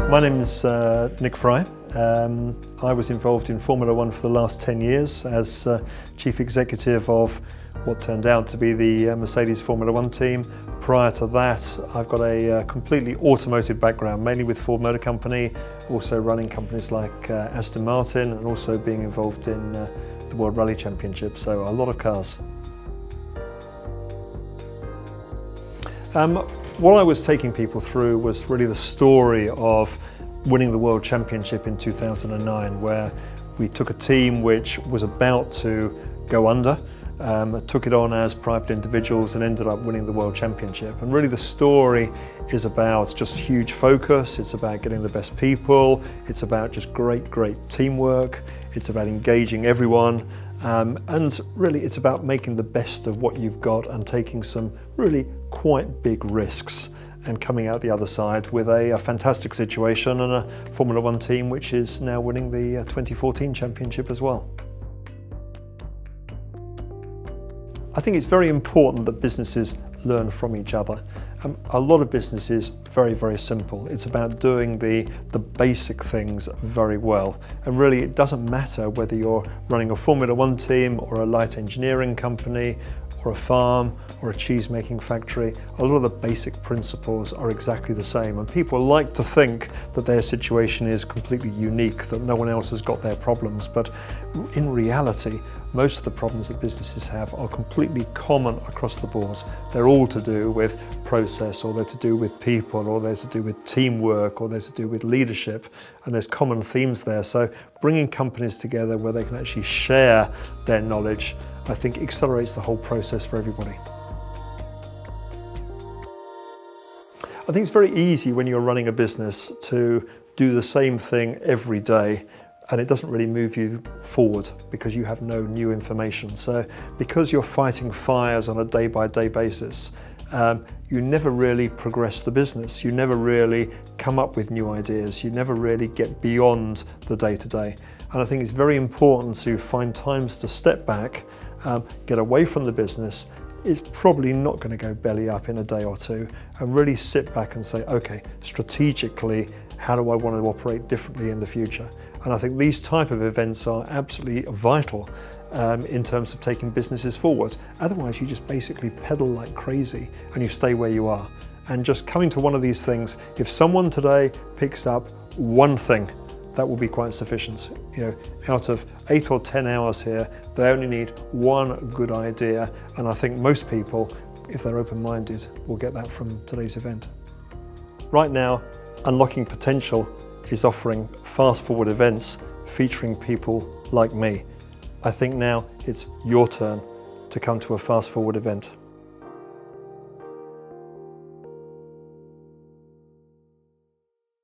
My name is Nick Fry. I was involved in Formula One for the last 10 years as Chief Executive of what turned out to be the Mercedes Formula One team. Prior to that, I've got a completely automotive background, mainly with Ford Motor Company, also running companies like Aston Martin, and also being involved in the World Rally Championship, so a lot of cars. What I was taking people through was really the story of winning the World Championship in 2009, where we took a team which was about to go under, took it on as private individuals and ended up winning the World Championship. And really the story is about just huge focus, it's about getting the best people, it's about just great teamwork, it's about engaging everyone, and really it's about making the best of what you've got and taking some really quite big risks and coming out the other side with a fantastic situation and a Formula One team which is now winning the 2014 championship as well. I think it's very important that businesses learn from each other. A lot of business is very simple. It's about doing the basic things very well. And really it doesn't matter whether you're running a Formula One team or a light engineering company or a farm or a cheese making factory. A lot of the basic principles are exactly the same, and people like to think that their situation is completely unique, that no one else has got their problems, but in reality most of the problems that businesses have are completely common across the board. They're all to do with process, or they're to do with people, or they're to do with teamwork, or they're to do with leadership, and there's common themes there. So bringing companies together where they can actually share their knowledge, I think accelerates the whole process for everybody. I think it's very easy when you're running a business to do the same thing every day, and it doesn't really move you forward because you have no new information. So because you're fighting fires on a day-by-day basis, you never really progress the business. You never really come up with new ideas. You never really get beyond the day-to-day. And I think it's very important to find times to step back, get away from the business. It's probably not going to go belly up in a day or two, and really sit back and say, okay, strategically, how do I want to operate differently in the future? And I think these type of events are absolutely vital in terms of taking businesses forward. Otherwise, you just basically pedal like crazy and you stay where you are. And just coming to one of these things, if someone today picks up one thing, that will be quite sufficient. You know, out of 8 or 10 hours here, they only need one good idea. And I think most people, if they're open-minded, will get that from today's event. Right now, Unlocking Potential is offering fast-forward events featuring people like me. I think now it's your turn to come to a fast-forward event.